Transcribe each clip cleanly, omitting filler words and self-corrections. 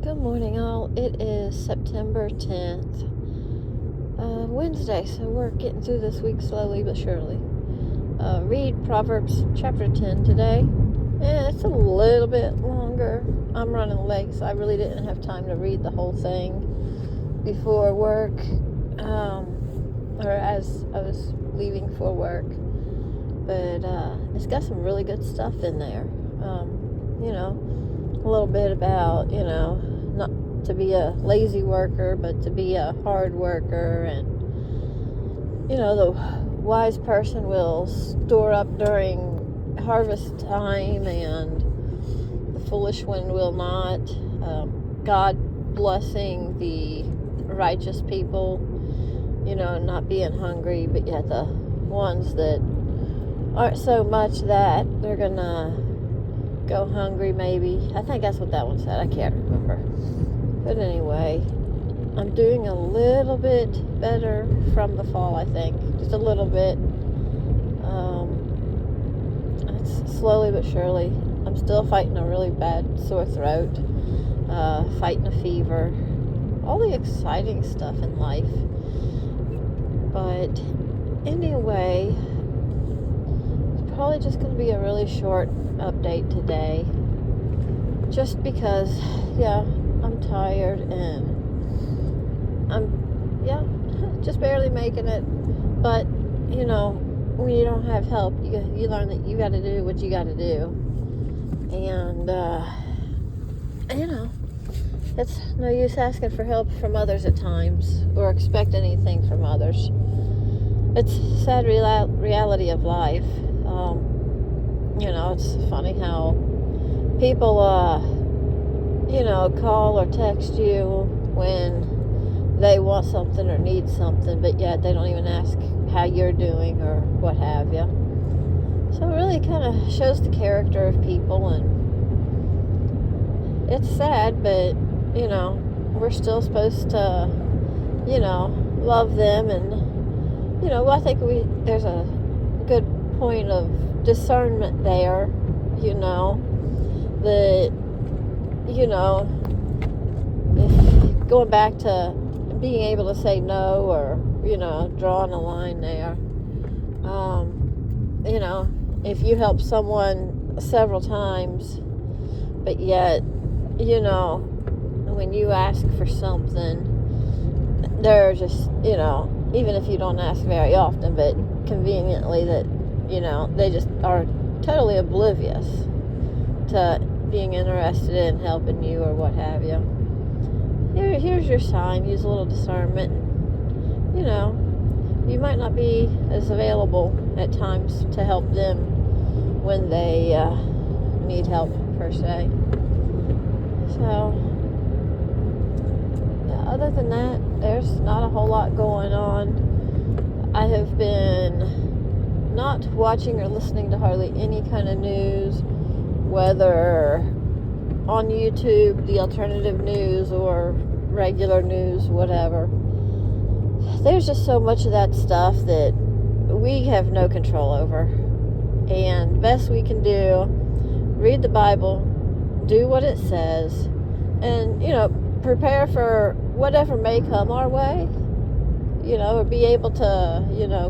Good morning, all. It is September 10th, Wednesday, so we're getting through this week slowly but surely. Read Proverbs chapter 10 today, and it's a little bit longer. I'm running late, so I really didn't have time to read the whole thing before work, or as I was leaving for work. But it's got some really good stuff in there. A little bit about, not to be a lazy worker, but to be a hard worker. And, the wise person will store up during harvest time, and the foolish one will not. God blessing the righteous people, not being hungry, but yet the ones that aren't so much that they're going to go hungry, maybe. I think that's what that one said. I can't remember. But anyway, I'm doing a little bit better from the fall, I think. Just a little bit. It's slowly but surely. I'm still fighting a really bad sore throat. Fighting a fever. All the exciting stuff in life. But anyway, it's probably just going to be a really short update today, just because I'm tired and I'm just barely making it. But when you don't have help, you learn that you got to do what you got to do. And it's no use asking for help from others at times or expect anything from others. It's a sad reality of life. It's funny how people, call or text you when they want something or need something, but yet they don't even ask how you're doing or what have you. So it really kind of shows the character of people, and it's sad, but, we're still supposed to, love them, and, I think there's a good point of discernment there, that, if going back to being able to say no, or, drawing a line there, if you help someone several times, but yet, when you ask for something, they're just, even if you don't ask very often, but conveniently that, they just are totally oblivious to being interested in helping you or what have you. Here's your sign. Use a little discernment. You might not be as available at times to help them when they need help, per se. So, other than that, there's not a whole lot going on. I have been not watching or listening to hardly any kind of news, whether on YouTube, the alternative news, or regular news, whatever. There's just so much of that stuff that we have no control over. And best we can do, read the Bible, do what it says, and, prepare for whatever may come our way. Or be able to,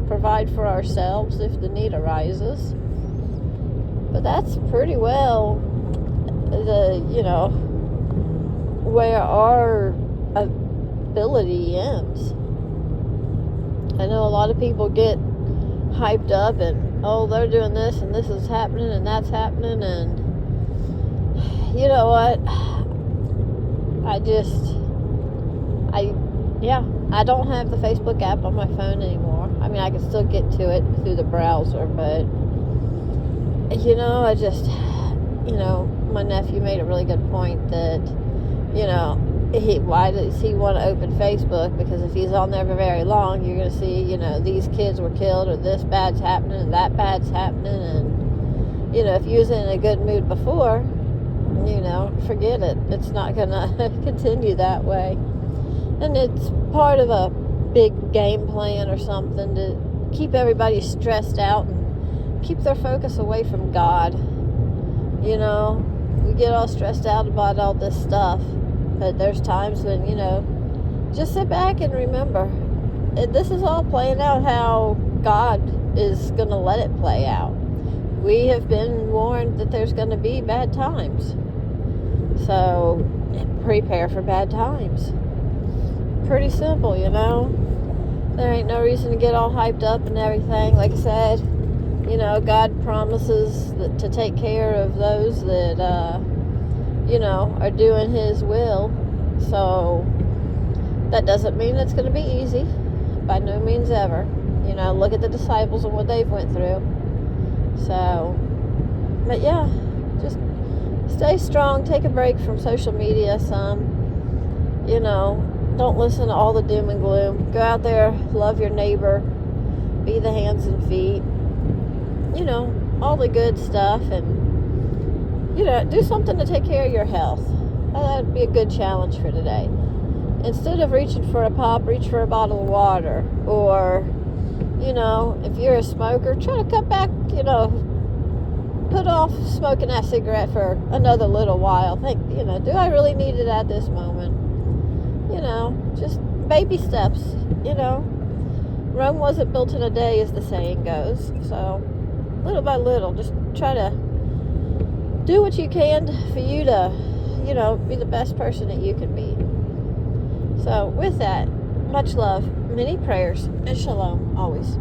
provide for ourselves if the need arises. But that's pretty well where our ability ends. I know a lot of people get hyped up and, they're doing this and this is happening and that's happening, and you know what? I don't have the Facebook app on my phone anymore. I mean, I can still get to it through the browser, but my nephew made a really good point that, why does he want to open Facebook? Because if he's on there for very long, you're going to see, these kids were killed, or this bad's happening, and that bad's happening, and, if you was in a good mood before, forget it. It's not going to continue that way. And it's part of a big game plan or something to keep everybody stressed out and keep their focus away from God. We get all stressed out about all this stuff, But there's times when, just sit back and remember, this is all playing out how God is going to let it play out. We have been warned that there's going to be bad times. So prepare for bad times. Pretty simple, There ain't no reason to get all hyped up and everything. Like I said, God promises to take care of those that, are doing His will. So that doesn't mean it's going to be easy. By no means ever. Look at the disciples and what they've went through. So, but yeah, just stay strong. Take a break from social media some. Don't listen to all the doom and gloom. Go out there, love your neighbor, be the hands and feet. All the good stuff, and do something to take care of your health. That'd be a good challenge for today. Instead of reaching for a pop, reach for a bottle of water. Or, if you're a smoker, try to cut back, put off smoking that cigarette for another little while. Think, do I really need it at this moment? Just baby steps, Rome wasn't built in a day, as the saying goes. So, little by little, just try to do what you can for you to, be the best person that you can be. So, with that, much love, many prayers, and shalom always.